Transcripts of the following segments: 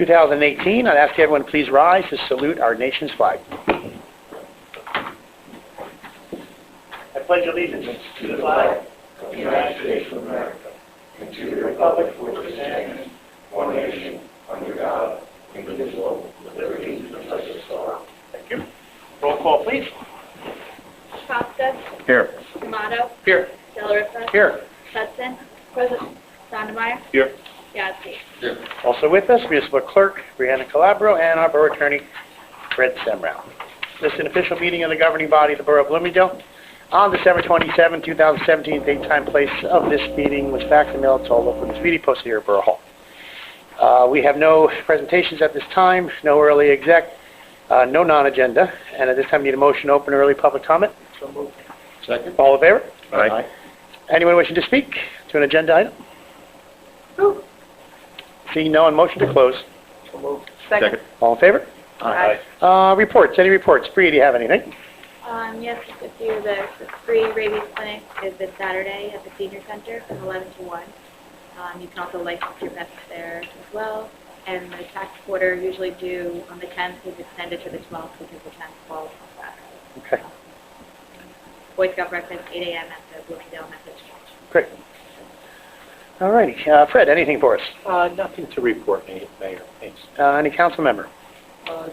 2018. I'd ask everyone to please rise to salute our nation's flag. I pledge allegiance to the flag of the United States of America and to the republic for which it stands, one nation, under God, indivisible, with liberty and justice for all. Thank you. Roll call, please. Costa. Here. D'Amato. Here. Delariva. Here. Hudson. President. Sondermeyer. Here. Yazdi. Here. Also with us, Municipal Clerk Brianna Calabro and our Borough Attorney Fred Semrau. This is an official meeting of the governing body of the Borough of Bloomingdale. On December 27, 2017, date, time, place of this meeting was faxed and mailed to all local news media posted here at Borough Hall. We have no presentations at this time, no early exec, no non-agenda, and at this time we need a motion to open early public comment. So moved. Second. All in favor? Aye. Anyone wishing to speak to an agenda item? Seeing no one, motion to close. So moved. Second. All in favor? Aye. Reports. Any reports? Bree, do you have anything? Yes, just a few. The free rabies clinic is this Saturday at the senior center from 11 to 1. You can also license your pets there as well. And the tax quarter usually due on the 10th is extended to the 12th because the 10th falls on Saturday. Okay. Boy Scout breakfast, 8 a.m. at the Bloomingdale Methodist Church. Great. All righty. Fred, anything for us? Nothing to report, Mayor. Thanks. Any council member?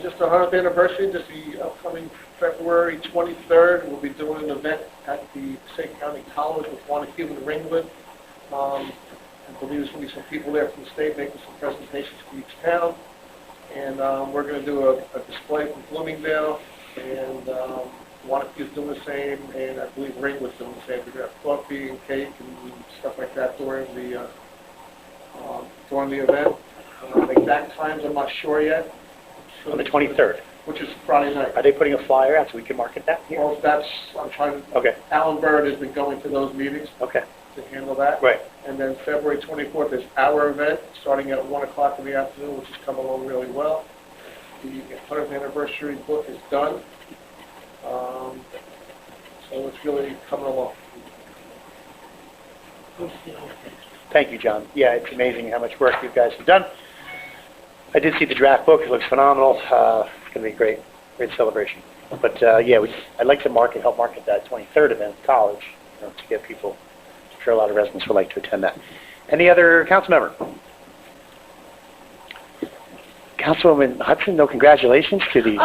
Just the 100th anniversary, this is the upcoming February 23rd. We'll be doing an event at the St. County College with Wanacue and Ringwood. I believe there's going to be some people there from the state making some presentations for each town. And we're going to do a display from Bloomingdale, and Wanacue's doing the same, and I believe Ringwood's doing the same. We're going to have coffee and cake and stuff like that during the event. The exact times I'm not sure yet. On the 23rd. Which is Friday night. Are they putting a flyer out so we can market that here? Well, I'm trying to, Okay. Alan Bird has been going to those meetings Okay. to handle that. Right. And then February 24th is our event, starting at 1 o'clock in the afternoon, which is coming along really well. The 100th anniversary book is done. So it's really coming along. Thank you, John. Yeah, it's amazing how much work you guys have done. I did see the draft book. It looks phenomenal. It's going to be a great celebration. But, yeah, I'd like to help market that 23rd event at college, to get people. I'm sure a lot of residents would like to attend that. Any other council member? Councilwoman Hudson, no congratulations to the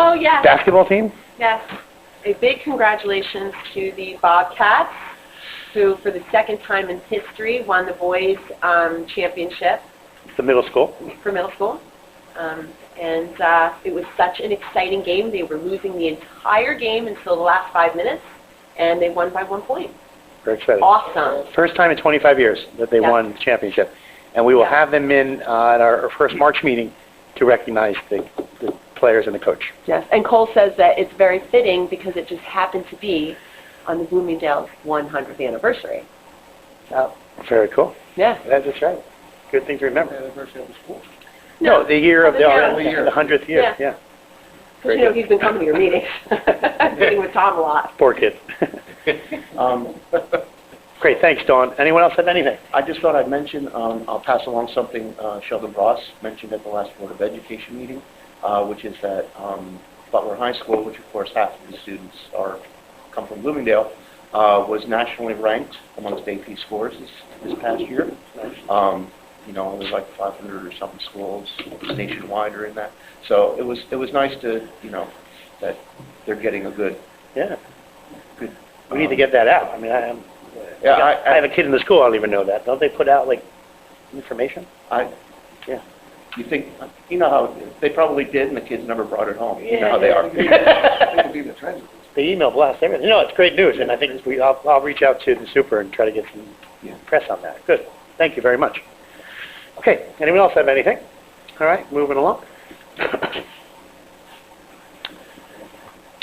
basketball team? Yes. A big congratulations to the Bobcats, who for the second time in history won the boys championship. The middle school? For middle school. And it was such an exciting game. They were losing the entire game until the last 5 minutes, and they won by 1 point. Very exciting. Awesome. First time in 25 years that they won the championship. And we will have them in at our first March meeting to recognize the players and the coach. Yes, and Cole says that it's very fitting because it just happened to be on the Bloomingdale's 100th anniversary. So. Very cool. Yeah. That's right. Good thing to remember. Anniversary of the school. No, the year of the 100th year. Yeah. Because, he's been coming to your meetings. Meeting with Tom a lot. Poor kid. Great, thanks, Dawn. Anyone else have anything? I just thought I'd mention, I'll pass along something Sheldon Ross mentioned at the last Board of Education meeting, which is that Butler High School, which of course half of the students come from Bloomingdale, was nationally ranked amongst AP scores this past year. There's like 500 or something schools nationwide are in that. So it was nice to, that they're getting a good. Yeah. Good. We need to get that out. I mean, I have a kid in the school. I don't even know that. Don't they put out like information? Yeah. You think, how they probably did, and the kids never brought it home. Yeah, you know how they are. The email blast, everything. It's great news, and I think I'll reach out to the super and try to get some press on that. Good. Thank you very much. Okay. Anyone else have anything? All right. Moving along.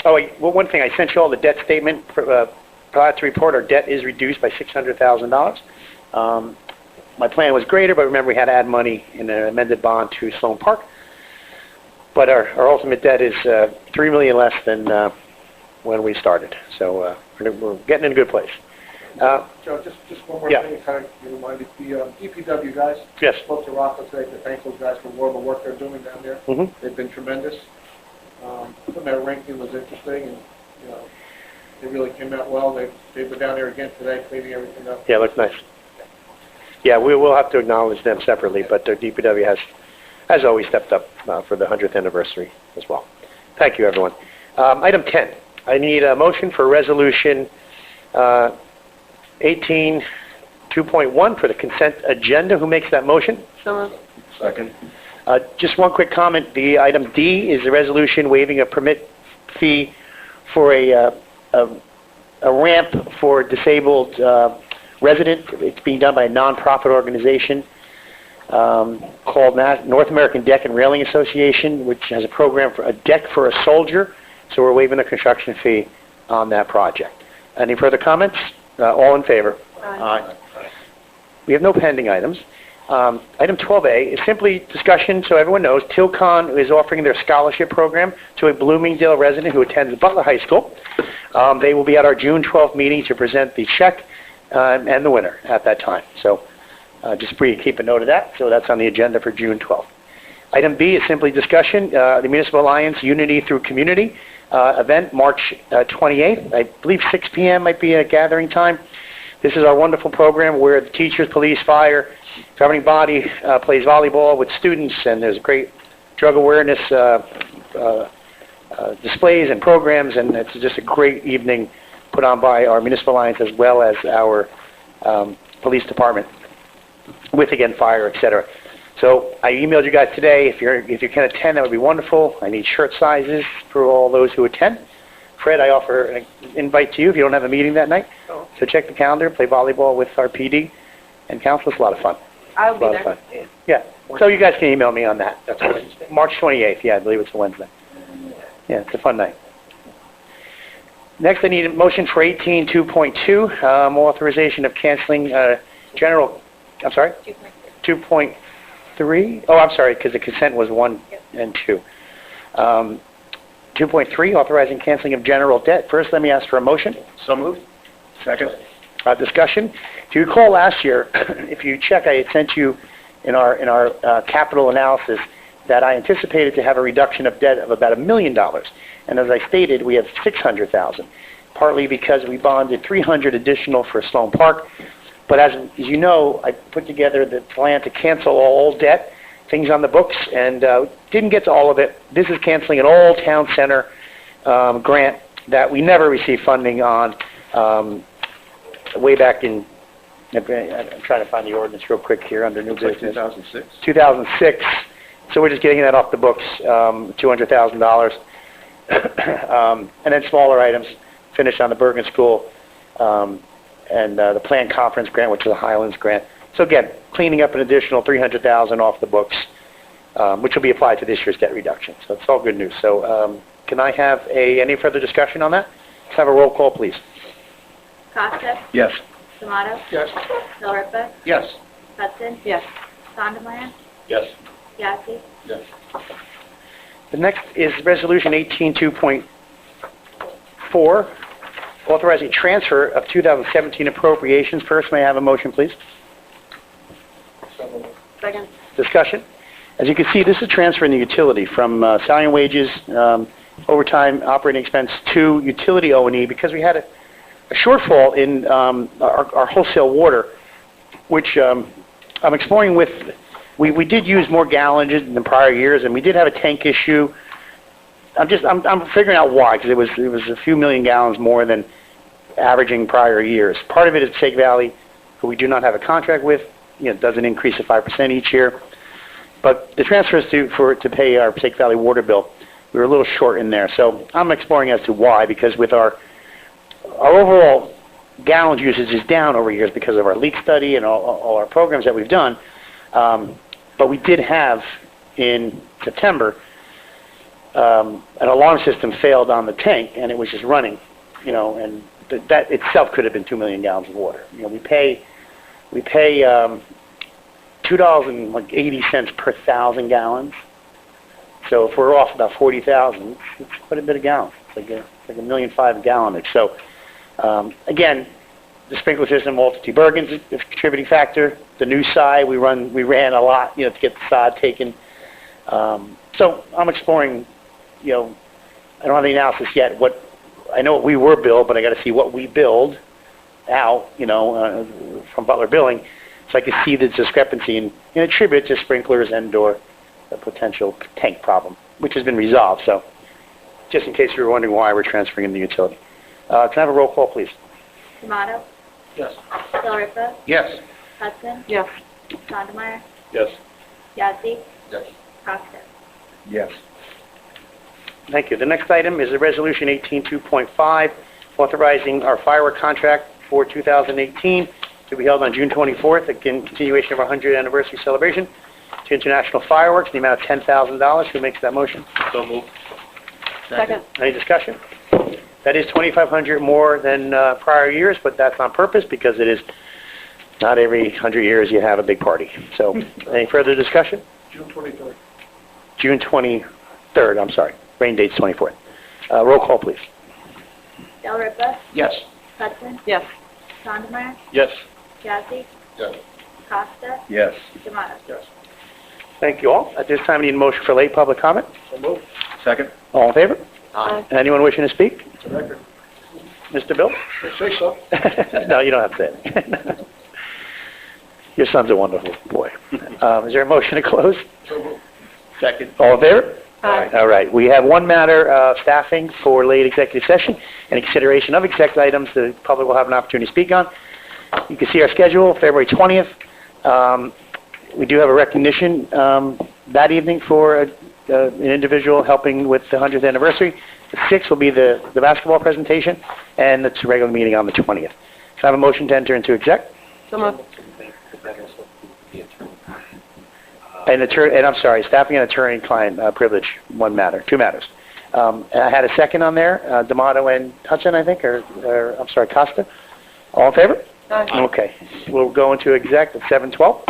Oh, one thing. I sent you all the debt statement. Glad to report our debt is reduced by $600,000. My plan was greater, but remember we had to add money in an amended bond to Sloan Park. But our ultimate debt is $3 million less than when we started. So we're getting in a good place. Joe, just one more Yeah. thing, kind of you reminded, the DPW guys. Yes. Spoke to Rocco today, to thank those guys for all the work they're doing down there. Mhm. They've been tremendous. That ranking was interesting, and, you know, they really came out well. They've been down there again today, cleaning everything up. Yeah, looks nice. Yeah, we will have to acknowledge them separately, but the DPW has always stepped up for the 100th anniversary as well. Thank you, everyone. Item 10, I need a motion for Resolution 18-2.1 for the consent agenda. Who makes that motion? So moved. Second. Just one quick comment. The item D is a resolution waiving a permit fee for a ramp for disabled resident. It's being done by a nonprofit organization called North American Deck and Railing Association, which has a program for a deck for a soldier. So we're waiving the construction fee on that project. Any further comments? All in favor? Aye. We have no pending items. Item 12A is simply discussion, so everyone knows. Tilcon is offering their scholarship program to a Bloomingdale resident who attends Butler High School. They will be at our June 12th meeting to present the check and the winner at that time. So just for you to keep a note of that. So that's on the agenda for June 12th. Item B is simply discussion. The Municipal Alliance Unity Through Community event, March 28th. I believe 6 p.m. might be a gathering time. This is our wonderful program where the teachers, police, fire, governing body plays volleyball with students, and there's great drug awareness displays and programs, and it's just a great evening put on by our Municipal Alliance as well as our police department with, again, fire, etc. So I emailed you guys today. If you can attend, that would be wonderful. I need shirt sizes for all those who attend. Fred, I offer an invite to you if you don't have a meeting that night. Oh. So check the calendar, play volleyball with our PD and council. It's a lot of fun. I'll A be lot of there. fun. Yeah. So you guys can email me on that. That's Wednesday. March 28th. Yeah, I believe it's a Wednesday. Yeah, it's a fun night. Next, I need a motion for 18-2.2, authorization of canceling general, I'm sorry? 2.3. Oh, I'm sorry, because the consent was 1 and 2. 2.3, authorizing canceling of general debt. First, let me ask for a motion. So moved. Second. Discussion. If you recall last year, if you check, I had sent you in our capital analysis that I anticipated to have a reduction of debt of about $1 million. And as I stated, we have $600,000, partly because we bonded $300 additional for Sloan Park. But as you know, I put together the plan to cancel all old debt, things on the books, and didn't get to all of it. This is canceling an old town center grant that we never received funding on way back in, I'm trying to find the ordinance real quick here under new business. 2006. 2006. So we're just getting that off the books, $200,000. And then smaller items, finished on the Bergen School, and the planned conference grant, which is a Highlands grant. So again, cleaning up an additional $300,000 off the books, which will be applied to this year's debt reduction. So it's all good news. So can I have any further discussion on that? Let's have a roll call, please. Costa? Yes. Tomato? Yes. Delripa? Yes. Hudson? Yes. Sondemire? Yes. Yazdi? Yes. The next is Resolution 18-2.4, authorizing transfer of 2017 appropriations. First, may I have a motion, please? Second. Discussion. As you can see, this is transferring the utility from salary and wages, overtime, operating expense to utility O&E because we had a shortfall in our wholesale water, which I'm exploring with. We did use more gallons than prior years, and we did have a tank issue. I'm figuring out why, because it was a few million gallons more than averaging prior years. Part of it is Passaic Valley, who we do not have a contract with. It does an increase of 5% each year. But the transfers to pay our Passaic Valley water bill, we were a little short in there. So I'm exploring as to why, because with our overall gallons usage is down over years because of our leak study and all our programs that we've done. But we did have in September an alarm system failed on the tank, and it was just running, and that itself could have been 2 million gallons of water. We pay $2.80 per 1,000 gallons. So if we're off about 40,000, it's quite a bit of gallons. It's like $1.5 million gallonage. So again, The sprinkler system, Multi Bergen's a contributing factor. The new side, we ran a lot, to get the sod taken. So I'm exploring, I don't have the analysis yet. I know what we were billed, but I got to see what we billed out, from Butler Billing, so I can see the discrepancy and attribute it to sprinklers and/or a potential tank problem, which has been resolved. So, just in case you were wondering why we're transferring in the utility, can I have a roll call, please? D'Amato? Yes. Del Ripa? Yes. Hudson? Yes. Sondemire? Yes. Yazdi? Yes. Costa? Yes. Thank you. The next item is a Resolution 18.2.5, authorizing our firework contract for 2018 to be held on June 24th, again, continuation of our 100th anniversary celebration to International Fireworks, in the amount of $10,000. Who makes that motion? So moved. Second. Any discussion? That is $2,500 more than prior years, but that's on purpose because it is not every 100 years you have a big party. So, any further discussion? June 23rd. June 23rd, I'm sorry. Rain date's 24th. Roll call, please. Del Ripa? Yes. Hudson? Yes. Sondemire? Yes. Yazdi? Yes. Costa? Yes. D'Amato? Yes. Thank you all. At this time, I need a motion for late public comment. So moved. Second. All in favor? Aye. Anyone wishing to speak? It's a record. Mr. Bill? Say so. No, you don't have to say it. Your son's a wonderful boy. Is there a motion to close? So moved. Second. All in favor? Aye. All right. We have one matter, staffing for late executive session and consideration of exec items the public will have an opportunity to speak on. You can see our schedule, February 20th. We do have a recognition that evening for an individual helping with the 100th anniversary. The 6th will be the basketball presentation, and it's a regular meeting on the 20th. Can I have a motion to enter into exec? So moved. And I'm sorry, staffing and attorney-client privilege, two matters. And I had a second on there, D'Amato and Hudson, I think, or I'm sorry, Costa. All in favor? Aye. Okay. We'll go into exec at 7:12.